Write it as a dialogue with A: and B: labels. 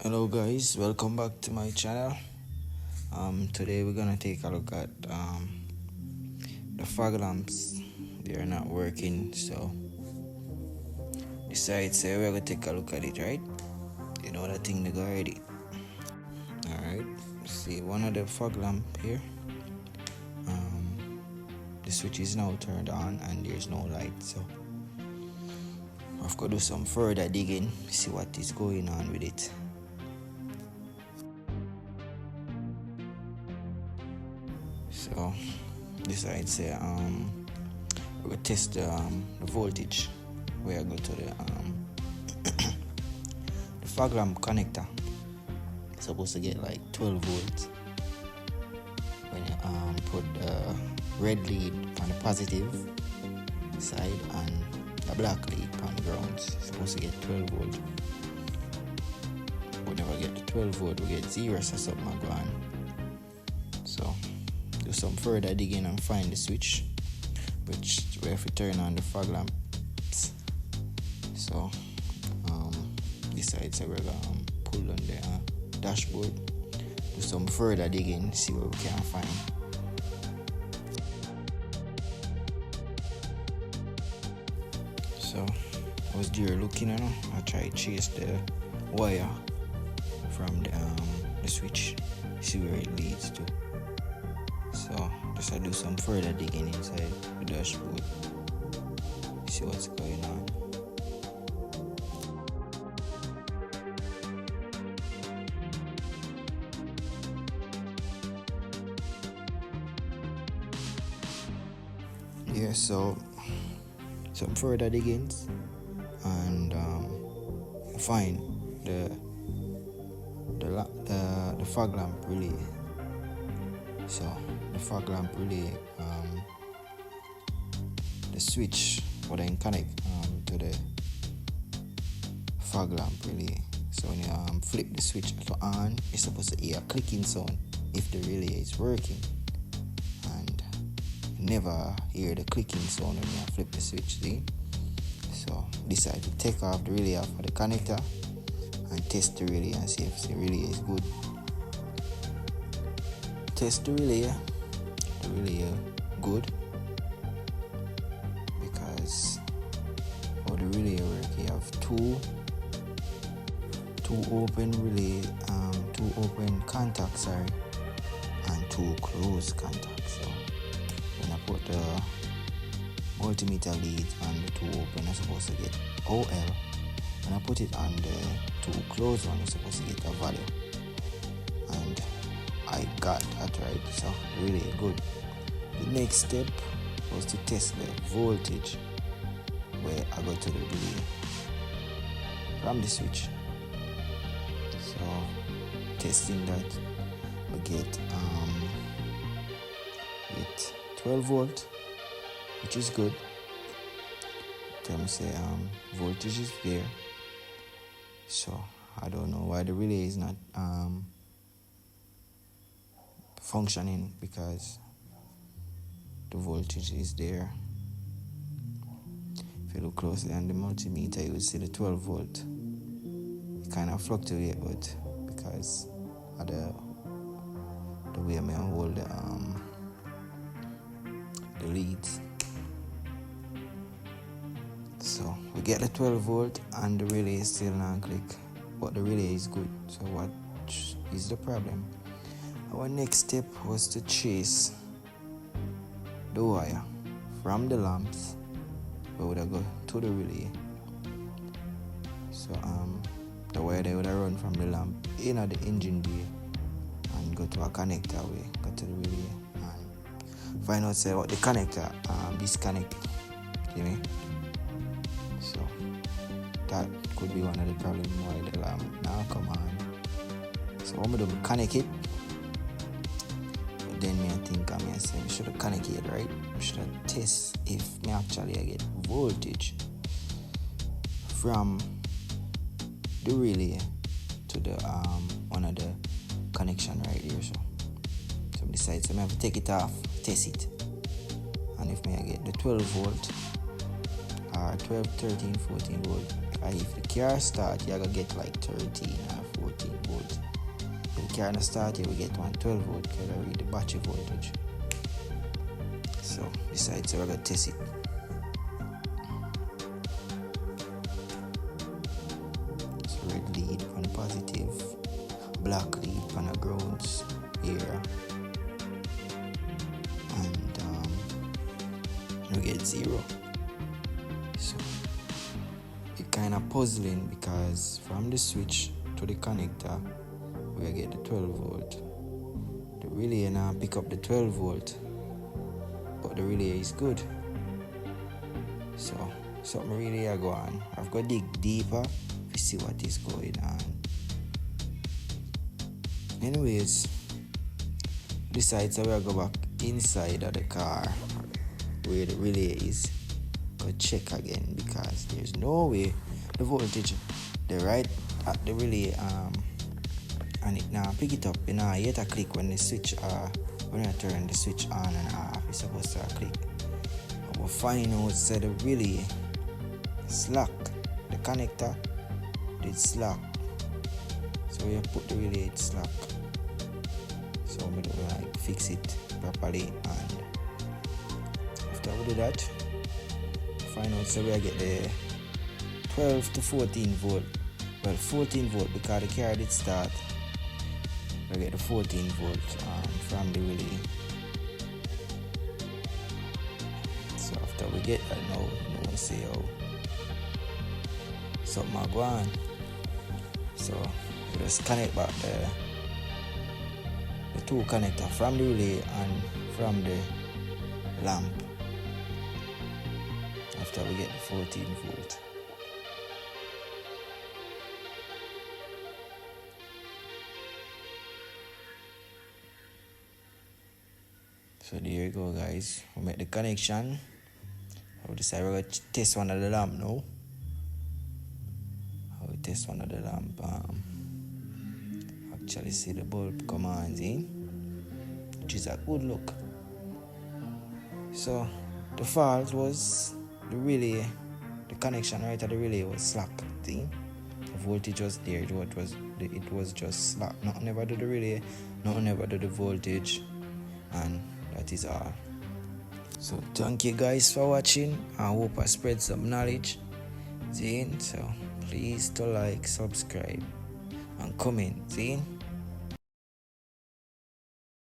A: Hello guys, welcome back to my channel. Today we're gonna take a look at the fog lamps. They are not working, so besides say we're gonna take a look at it, right? You know that thing to go already. Alright, see one of the fog lamp here. The switch is now turned on and there's no light, so I've got to do some further digging, see what is going on with it. So decide say we're gonna test the voltage. Where I go to the the fog lamp connector. It's supposed to get like 12 volts when you put the red lead on the positive side and the black lead on the ground. It's supposed to get 12 volt. We never get the 12 volt, we get 0, so something go on. So do some further digging and find the switch which we have to turn on the fog lamps. So decide so we're gonna pull on the dashboard, do some further digging, see what we can find. So I was there looking, I tried to chase the wire from the switch, see where it leads to. So just I do some further digging inside the dashboard, see what's going on. Yeah, so some further diggings and find the fog lamp relay. So the fog lamp relay, the switch what I connect to the fog lamp relay. So when you flip the switch to on, you're supposed to hear a clicking sound if the relay is working, and you never hear the clicking sound when you flip the switch. See? So decide to take off the relay off of the connector and test the relay and see if the relay is good. Test the relay good, because for the relay work you have two open relay, two open contacts, and two closed contacts. So when I put the multimeter lead on the two open, I'm supposed to get OL. When I put it on the two closed one, I'm supposed to get a value. And I got that right, so really good. The next step was to test the voltage, where I go to the relay from the switch. So testing that, we get 12 volt, which is good. Tell me say voltage is there. So I don't know why the relay is not functioning, because the voltage is there. If you look closely on the multimeter, you will see the 12 volt. It kind of fluctuate, but because of the way I hold the leads. So we get the 12 volt and the relay is still not click, but the relay is good. So what is the problem? Our next step was to chase the wire from the lamps where would I go to the relay. So the wire they would run from the lamp in at the engine bay and go to a connector way, go to the relay and find out say what the connector disconnect. You know? So that could be one of the problems why the lamp now come on. So what I'm gonna connect it. Then I think I say we should have connected, right? We should have test if me actually I get voltage from the relay to the one of the connection right here. So I decide so I have to take it off, test it, and if me I get the 12 volt or 12, 13, 14 volt, if the car start, you're gonna get like 13 or 14 car not start here, we get one 12 volt because I read the battery voltage. So besides, so we're gonna test it. So red lead on positive, black lead on the grounds here, and we get 0. So it's kind of puzzling because from the switch to the connector we get the 12 volt. The relay now pick up the 12 volt, but the relay is good. So something really I go on. I've got to dig deeper to see what is going on. Anyways, besides, I will go back inside of the car where the relay is. Go check again because there's no way the voltage the right at the relay and it now pick it up. You know, you have to click when the switch when you turn the switch on and off. It's supposed to click. I will find out that the relay slack. The connector did slack. So you put the relay it slack. So we do like fix it properly, and after we do that, find out so we get the 12 to 14 volt. Well, 14 volt because the car did start. We get the 14 volt from the relay. So after we get that now, we see how something are going. So we just connect back the two connector from the relay and from the lamp after we get the 14 volt. So there you go, guys. We make the connection. I will decide we're going to test one of the lamp now. I will test one of the lamp. Actually see the bulb come on in, which is a good look. So the fault was the relay, the connection right at the relay was slack. See? The voltage was there, it was just slack. Nothing ever do the relay, nothing ever do the voltage, and that is all. So thank you guys for watching. I hope I spread some knowledge. See? So please to like, subscribe, and comment. See?